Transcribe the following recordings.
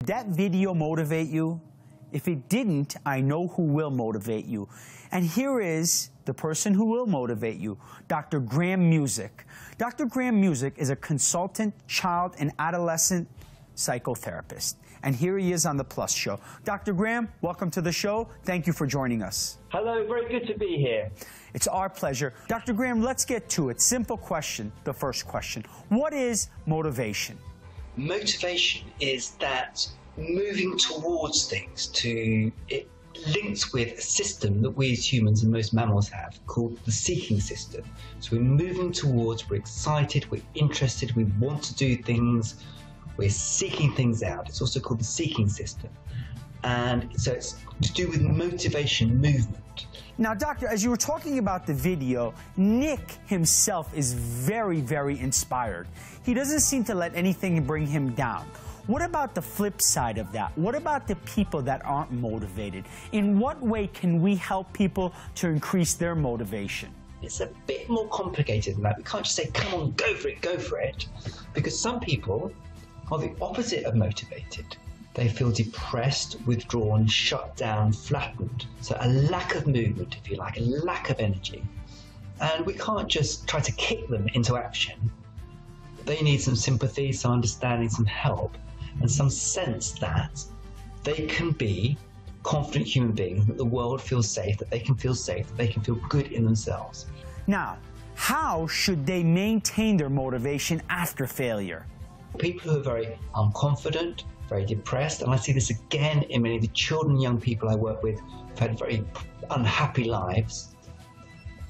that video motivate you? If it didn't, I know who will motivate you. And here is the person who will motivate you, Dr. Graham Music. Dr. Graham Music is a consultant child and adolescent psychotherapist. And here he is on The Plus Show. Dr. Graham, welcome to the show. Thank you for joining us. Hello, very good to be here. It's our pleasure. Dr. Graham, let's get to it. Simple question, the first question. What is motivation? Motivation is that moving towards things it links with a system that we as humans and most mammals have called the seeking system. So we're moving towards, we're excited, we're interested, we want to do things, we're seeking things out. It's also called the seeking system. And so it's to do with motivation, movement. Now, Doctor, as you were talking about the video, Nick himself is very, very inspired. He doesn't seem to let anything bring him down. What about the flip side of that? What about the people that aren't motivated? In what way can we help people to increase their motivation? It's a bit more complicated than that. We can't just say, come on, go for it. Because some people are the opposite of motivated. They feel depressed, withdrawn, shut down, flattened. So a lack of movement, if you like, a lack of energy. And we can't just try to kick them into action. They need some sympathy, some understanding, some help, and some sense that they can be confident human beings, that the world feels safe, that they can feel safe, that they can feel good in themselves. Now, how should they maintain their motivation after failure? People who are very unconfident, very depressed, and I see this again in many of the children and young people I work with who've had very unhappy lives,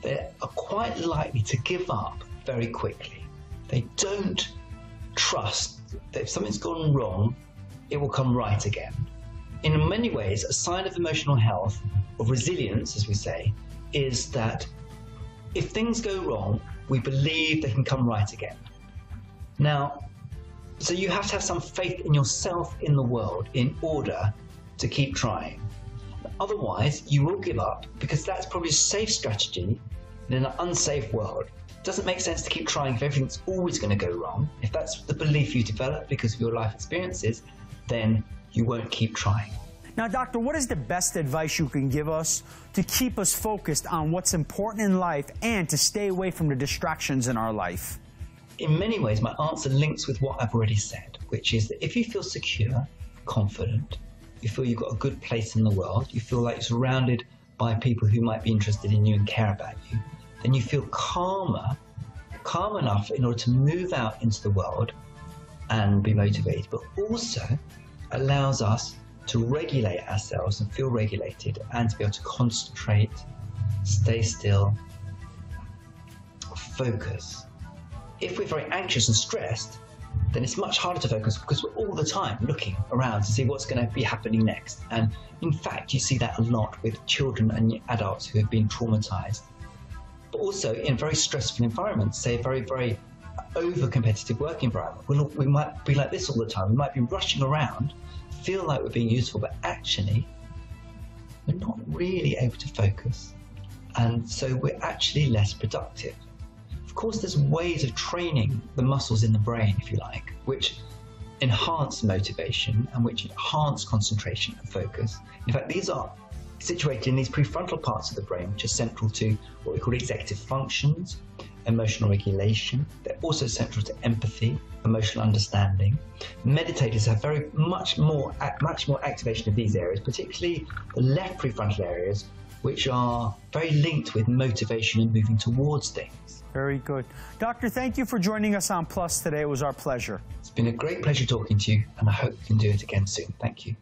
they are quite likely to give up very quickly. They don't trust that if something's gone wrong, it will come right again. In many ways, a sign of emotional health, of resilience, as we say, is that if things go wrong, we believe they can come right again. Now, so you have to have some faith in yourself, in the world, in order to keep trying. Otherwise, you will give up, because that's probably a safe strategy in an unsafe world. It doesn't make sense to keep trying if everything's always going to go wrong. If that's the belief you develop because of your life experiences, then you won't keep trying. Now, Doctor, what is the best advice you can give us to keep us focused on what's important in life and to stay away from the distractions in our life? In many ways, my answer links with what I've already said, which is that if you feel secure, confident, you feel you've got a good place in the world, you feel like you're surrounded by people who might be interested in you and care about you, then you feel calm enough in order to move out into the world and be motivated, but also allows us to regulate ourselves and feel regulated and to be able to concentrate, stay still, focus. If we're very anxious and stressed, then it's much harder to focus because we're all the time looking around to see what's going to be happening next. And in fact, you see that a lot with children and adults who have been traumatized. But also in very stressful environments, say a very, very over-competitive work environment, we might be like this all the time. We might be rushing around, feel like we're being useful, but actually we're not really able to focus. And so we're actually less productive. Of course, there's ways of training the muscles in the brain, if you like, which enhance motivation and which enhance concentration and focus. In fact, these are situated in these prefrontal parts of the brain, which are central to what we call executive functions, emotional regulation. They're also central to empathy, emotional understanding. Meditators have much more activation of these areas, particularly the left prefrontal areas, which are very linked with motivation and moving towards things. Very good. Doctor, thank you for joining us on Plus today. It was our pleasure. It's been a great pleasure talking to you, and I hope we can do it again soon. Thank you.